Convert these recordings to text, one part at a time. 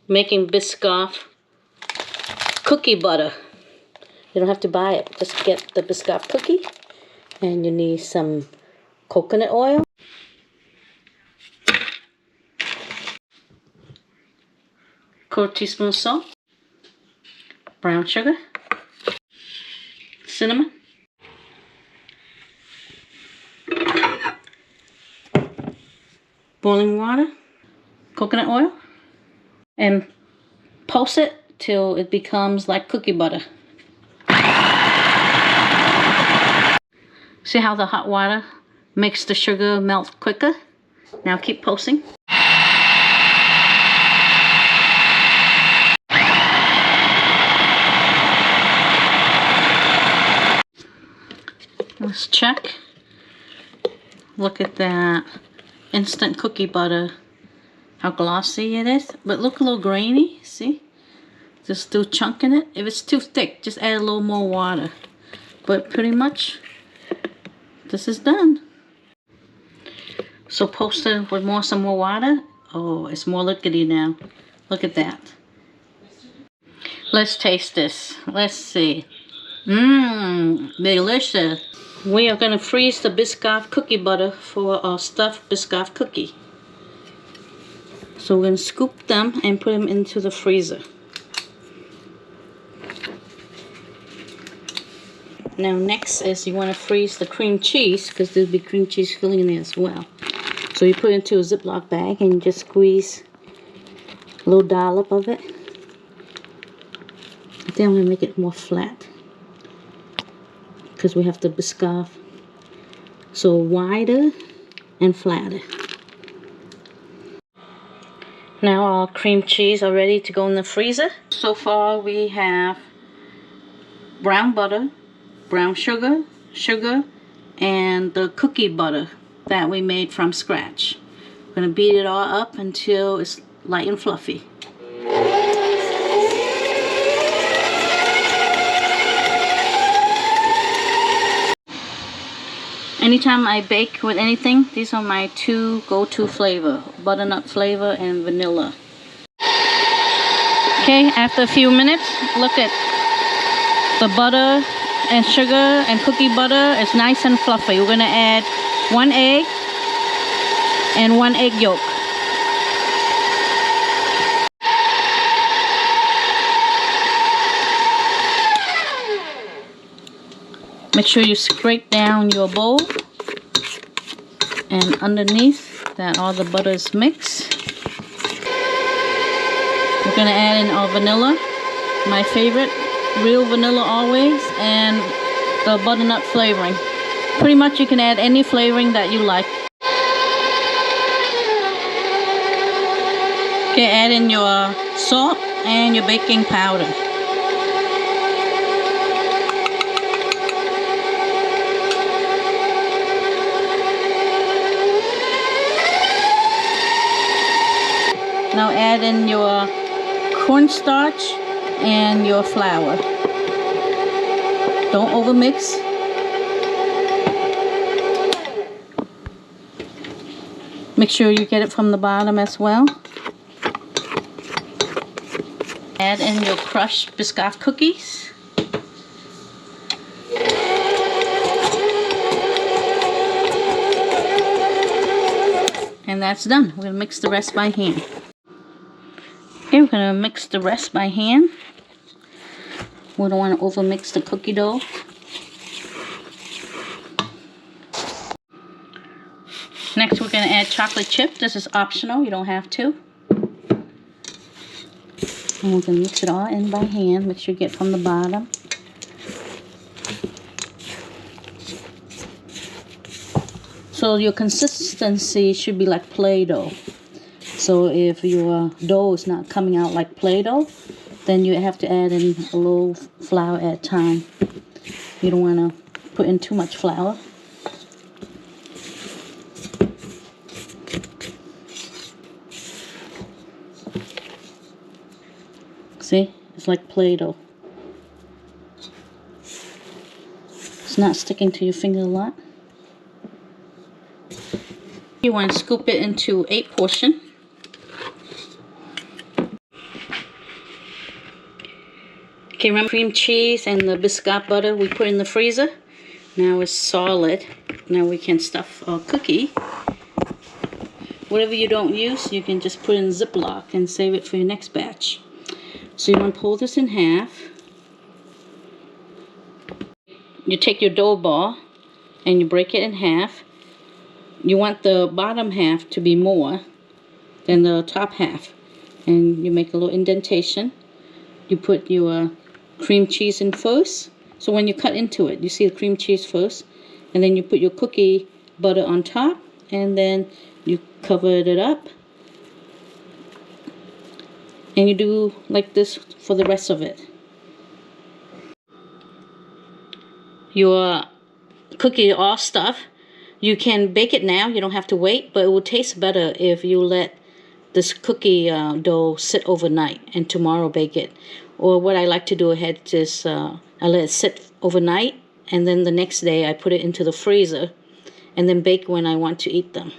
Making Biscoff cookie butter. You don't have to buy it. Just get the Biscoff cookie. And you need some coconut oil. Quarter teaspoon salt. Brown sugar. Cinnamon. Boiling water. Coconut oil. And pulse it till it becomes like cookie butter. See how the hot water makes the sugar melt quicker? Now keep pulsing. Let's check. Look at that instant cookie butter. How glossy it is. But look a little grainy, see? There's still chunk in it. If it's too thick, just add a little more water. But pretty much, this is done. So post it with some more water. Oh, it's more liquidy now. Look at that. Let's taste this. Let's see. Mmm, delicious. We are going to freeze the Biscoff cookie butter for our stuffed Biscoff cookie. So we're going to scoop them and put them into the freezer. Now next is you want to freeze the cream cheese, because there'll be cream cheese filling in there as well. So you put it into a Ziploc bag and you just squeeze a little dollop of it. Then I'm going to make it more flat, because we have the Biscoff. So wider and flatter. Now our cream cheese are ready to go in the freezer. So far we have brown butter, brown sugar, and the cookie butter that we made from scratch. We're going to beat it all up until it's light and fluffy. Anytime I bake with anything, these are my two go-to flavor, butternut flavor and vanilla. Okay, after a few minutes, look at the butter and sugar and cookie butter is nice and fluffy. We're gonna add 1 egg and 1 egg yolk. Make sure you scrape down your bowl, and underneath that all the butter is mixed. We're going to add in our vanilla, my favorite, real vanilla always, and the butternut flavoring. Pretty much you can add any flavoring that you like. Okay, add in your salt and your baking powder. Now add in your cornstarch and your flour. Don't overmix. Make sure you get it from the bottom as well. Add in your crushed Biscoff cookies. And that's done. We're going to mix the rest by hand. Okay, we're going to mix the rest by hand. We don't want to overmix the cookie dough. Next, we're going to add chocolate chip. This is optional. You don't have to. And we're going to mix it all in by hand. Make sure you get from the bottom. So your consistency should be like Play-Doh. So if your dough is not coming out like Play-Doh, then you have to add in a little flour at a time. You don't want to put in too much flour. See, it's like Play-Doh. It's not sticking to your finger a lot. You want to scoop it into 8 portions. Okay, remember cream cheese and the Biscoff butter we put in the freezer? Now it's solid. Now we can stuff our cookie. Whatever you don't use, you can just put in Ziploc and save it for your next batch. So you want to pull this in half. You take your dough ball and you break it in half. You want the bottom half to be more than the top half. And you make a little indentation. You put your cream cheese in first. So when you cut into it, you see the cream cheese first. And then you put your cookie butter on top. And then you cover it up. And you do like this for the rest of it. Your cookie all stuffed. You can bake it now. You don't have to wait. But it will taste better if you let this cookie dough sit overnight and tomorrow bake it. Or what I like to do ahead is I let it sit overnight. And then the next day I put it into the freezer. And then bake when I want to eat them.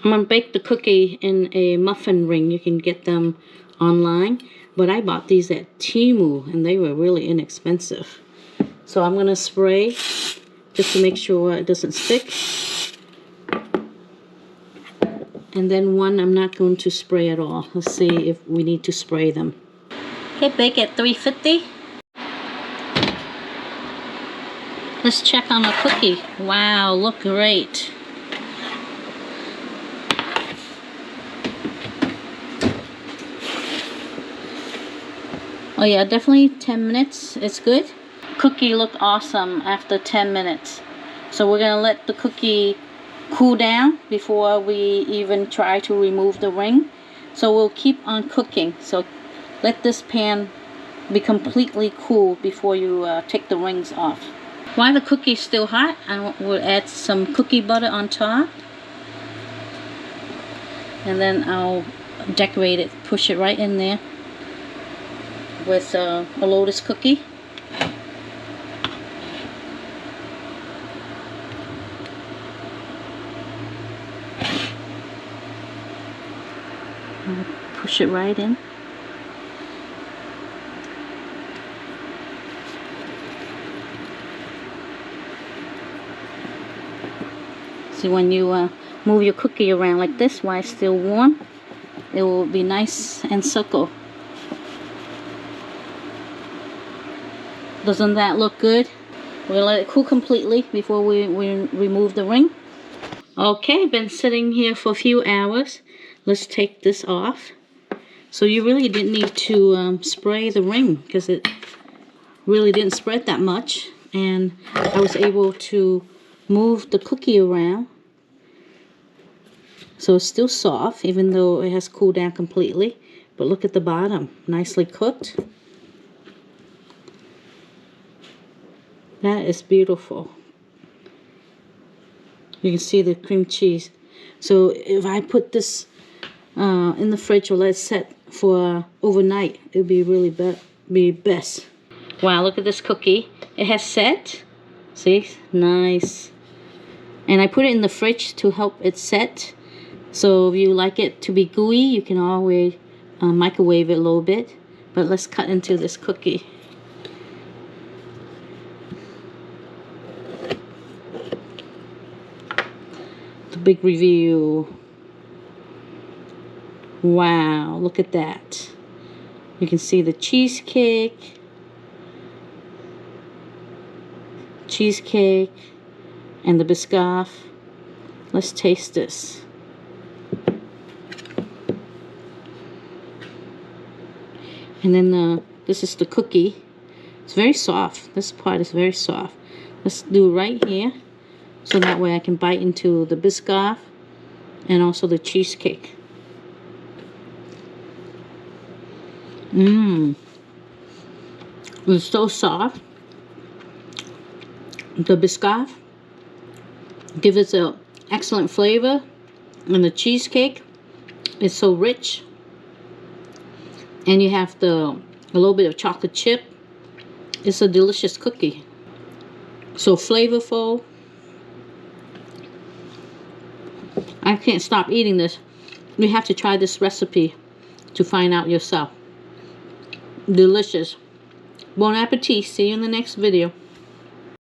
I'm going to bake the cookie in a muffin ring. You can get them online. But I bought these at Temu and they were really inexpensive. So I'm going to spray just to make sure it doesn't stick. And then one I'm not going to spray at all. Let's see if we need to spray them. Okay, bake at 350. Let's check on the cookie. Wow, look great. Oh yeah, definitely 10 minutes. It's good. Cookie looked awesome after 10 minutes. So we're going to let the cookie cool down before we even try to remove the ring. So we'll keep on cooking. So let this pan be completely cool before you take the rings off. While the cookie is still hot, I will add some cookie butter on top. And then I'll decorate it, push it right in there with a lotus cookie. I'll push it right in. See, when you move your cookie around like this while it's still warm, it will be nice and supple. Doesn't that look good? We're going to let it cool completely before we remove the ring. Okay, been sitting here for a few hours. Let's take this off. So you really didn't need to spray the ring because it really didn't spread that much. And I was able to move the cookie around. So it's still soft even though it has cooled down completely. But look at the bottom, nicely cooked. That is beautiful. You can see the cream cheese. So if I put this in the fridge or let it set for overnight, it would be really be best. Wow, look at this cookie. It has set. See, nice. And I put it in the fridge to help it set. So if you like it to be gooey, you can always microwave it a little bit. But let's cut into this cookie. The big review. Wow, look at that. You can see the cheesecake. And the Biscoff. Let's taste this. And then this is the cookie. It's very soft. This part is very soft. Let's do it right here. So that way I can bite into the Biscoff and also the cheesecake. Mmm. It's so soft. The Biscoff gives it an excellent flavor. And the cheesecake is so rich. And you have a little bit of chocolate chip. It's a delicious cookie. So flavorful. I can't stop eating this. You have to try this recipe to find out yourself. Delicious. Bon appetit. See you in the next video.